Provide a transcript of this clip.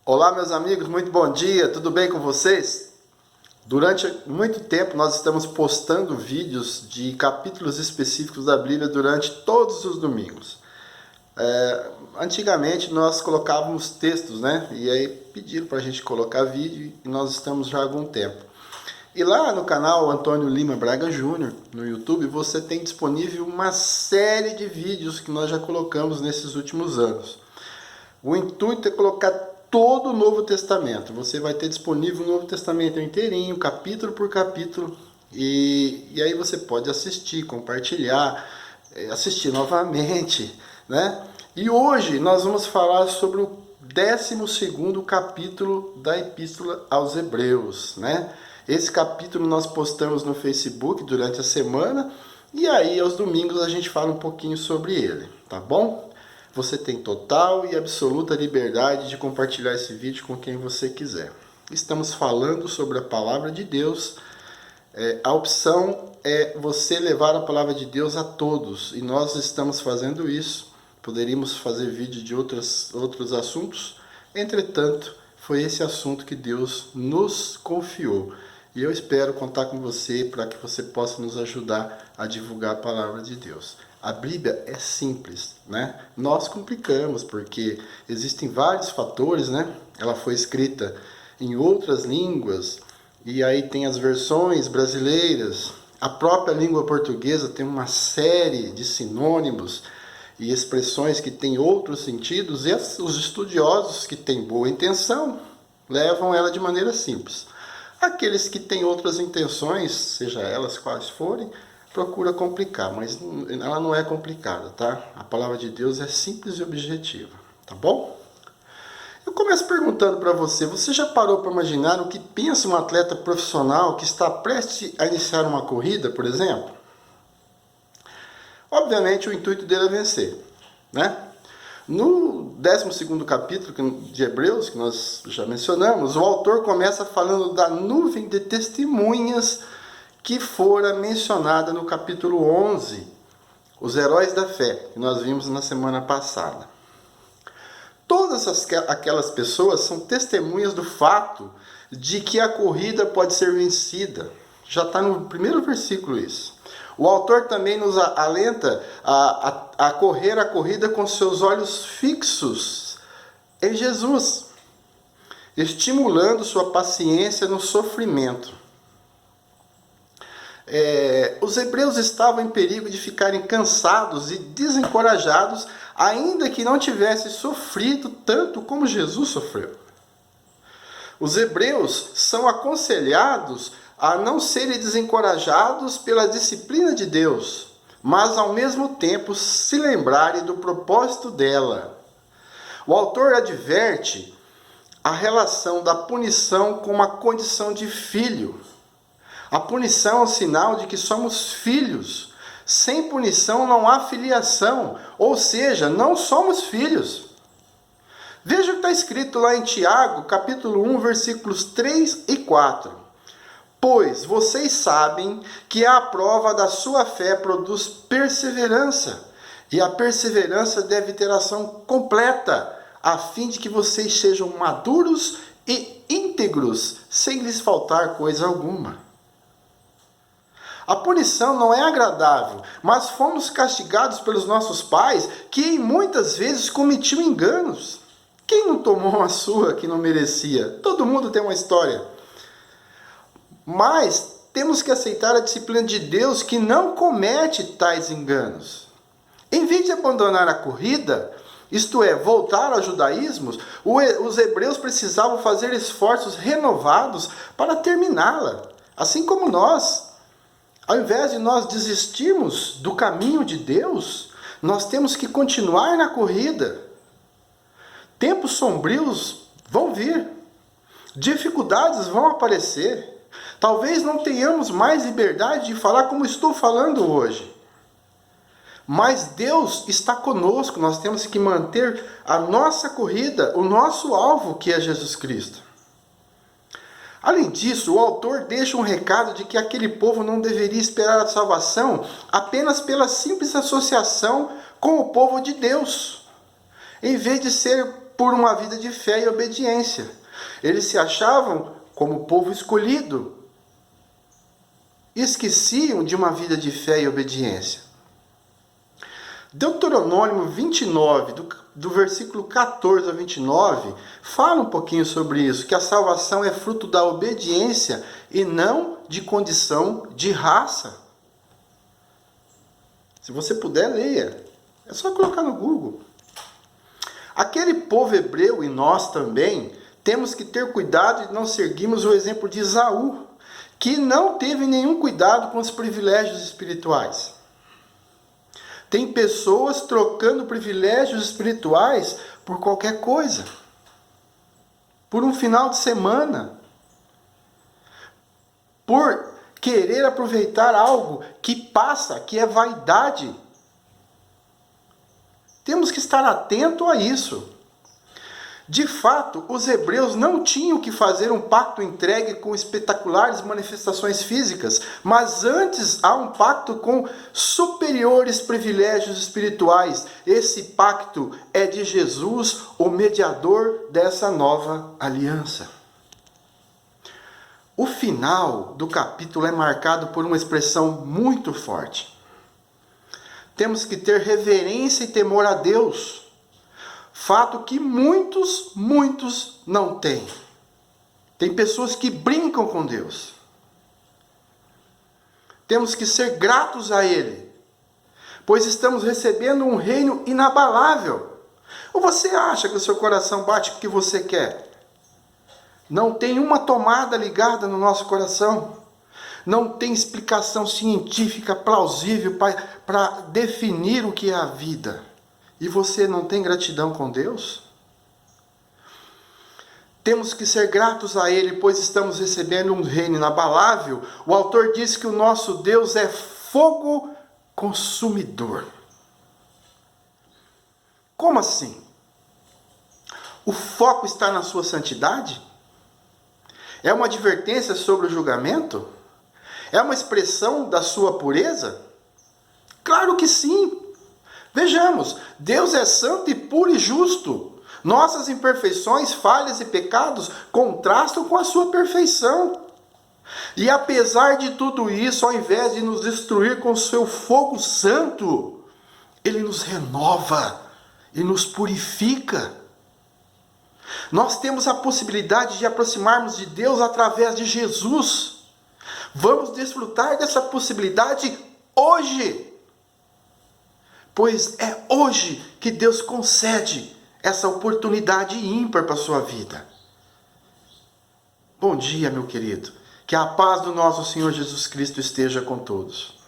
Olá, meus amigos, muito bom dia, tudo bem com vocês? Durante muito tempo nós estamos postando vídeos de capítulos específicos da Bíblia durante todos os domingos. Antigamente nós colocávamos textos, né? E aí pediram para a gente colocar vídeo e nós estamos já há algum tempo. E lá no canal Antônio Lima Braga Júnior, no YouTube, você tem disponível uma série de vídeos que nós já colocamos nesses últimos anos. O intuito é colocar todo o Novo Testamento. Você vai ter disponível o Novo Testamento inteirinho, capítulo por capítulo. E aí você pode assistir, compartilhar, assistir novamente, né? E hoje nós vamos falar sobre o 12º capítulo da Epístola aos Hebreus, né? Esse capítulo nós postamos no Facebook durante a semana e aí aos domingos a gente fala um pouquinho sobre ele, tá bom? Você tem total e absoluta liberdade de compartilhar esse vídeo com quem você quiser. Estamos falando sobre a palavra de Deus. A opção é você levar a palavra de Deus a todos. E nós estamos fazendo isso. Poderíamos fazer vídeo de outros assuntos. Entretanto, foi esse assunto que Deus nos confiou. E eu espero contar com você para que você possa nos ajudar a divulgar a palavra de Deus. A Bíblia é simples, né? Nós complicamos porque existem vários fatores, né? Ela foi escrita em outras línguas e aí tem as versões brasileiras. A própria língua portuguesa tem uma série de sinônimos e expressões que têm outros sentidos e os estudiosos que têm boa intenção levam ela de maneira simples. Aqueles que têm outras intenções, seja elas quais forem, procura complicar, mas ela não é complicada, tá? A palavra de Deus é simples e objetiva, tá bom? Eu começo perguntando para você, você já parou para imaginar o que pensa um atleta profissional que está prestes a iniciar uma corrida, por exemplo? Obviamente o intuito dele é vencer, né? No 12º capítulo de Hebreus, que nós já mencionamos, o autor começa falando da nuvem de testemunhas que fora mencionada no capítulo 11, os heróis da fé, que nós vimos na semana passada. Todas aquelas pessoas são testemunhas do fato de que a corrida pode ser vencida. Já está no primeiro versículo isso. O autor também nos alenta a correr a corrida com seus olhos fixos em Jesus, estimulando sua paciência no sofrimento. Os hebreus estavam em perigo de ficarem cansados e desencorajados, ainda que não tivessem sofrido tanto como Jesus sofreu. Os hebreus são aconselhados a não serem desencorajados pela disciplina de Deus, mas ao mesmo tempo se lembrarem do propósito dela. O autor adverte a relação da punição com uma condição de filho. A punição é um sinal de que somos filhos. Sem punição não há filiação, ou seja, não somos filhos. Veja o que está escrito lá em Tiago, capítulo 1, versículos 3 e 4. Pois vocês sabem que a prova da sua fé produz perseverança, e a perseverança deve ter ação completa, a fim de que vocês sejam maduros e íntegros, sem lhes faltar coisa alguma. A punição não é agradável, mas fomos castigados pelos nossos pais, que muitas vezes cometiam enganos. Quem não tomou uma surra que não merecia? Todo mundo tem uma história. Mas temos que aceitar a disciplina de Deus que não comete tais enganos. Em vez de abandonar a corrida, isto é, voltar ao judaísmo, os hebreus precisavam fazer esforços renovados para terminá-la, assim como nós. Ao invés de nós desistirmos do caminho de Deus, nós temos que continuar na corrida. Tempos sombrios vão vir, dificuldades vão aparecer. Talvez não tenhamos mais liberdade de falar como estou falando hoje. Mas Deus está conosco, nós temos que manter a nossa corrida, o nosso alvo, que é Jesus Cristo. Além disso, o autor deixa um recado de que aquele povo não deveria esperar a salvação apenas pela simples associação com o povo de Deus. Em vez de ser por uma vida de fé e obediência. Eles se achavam como povo escolhido. Esqueciam de uma vida de fé e obediência. Deuteronômio 29, do versículo 14 a 29, fala um pouquinho sobre isso, que a salvação é fruto da obediência e não de condição de raça. Se você puder, leia. É só colocar no Google. Aquele povo hebreu e nós também temos que ter cuidado de não seguirmos o exemplo de Esaú, que não teve nenhum cuidado com os privilégios espirituais. Tem pessoas trocando privilégios espirituais por qualquer coisa. Por um final de semana. Por querer aproveitar algo que passa, que é vaidade. Temos que estar atento a isso. De fato, os hebreus não tinham que fazer um pacto entregue com espetaculares manifestações físicas, mas antes há um pacto com superiores privilégios espirituais. Esse pacto é de Jesus, o mediador dessa nova aliança. O final do capítulo é marcado por uma expressão muito forte. Temos que ter reverência e temor a Deus. Fato que muitos não têm. Tem pessoas que brincam com Deus. Temos que ser gratos a Ele, pois estamos recebendo um reino inabalável. Ou você acha que o seu coração bate porque você quer? Não tem uma tomada ligada no nosso coração. Não tem explicação científica plausível para definir o que é a vida. E você não tem gratidão com Deus? Temos que ser gratos a Ele, pois estamos recebendo um reino inabalável. O autor diz que o nosso Deus é fogo consumidor. Como assim? O foco está na sua santidade? É uma advertência sobre o julgamento? É uma expressão da sua pureza? Claro que sim. Vejamos, Deus é santo e puro e justo. Nossas imperfeições, falhas e pecados contrastam com a sua perfeição. E apesar de tudo isso, ao invés de nos destruir com o seu fogo santo, Ele nos renova e nos purifica. Nós temos a possibilidade de aproximarmos de Deus através de Jesus. Vamos desfrutar dessa possibilidade hoje. Pois é hoje que Deus concede essa oportunidade ímpar para a sua vida. Bom dia, meu querido. Que a paz do nosso Senhor Jesus Cristo esteja com todos.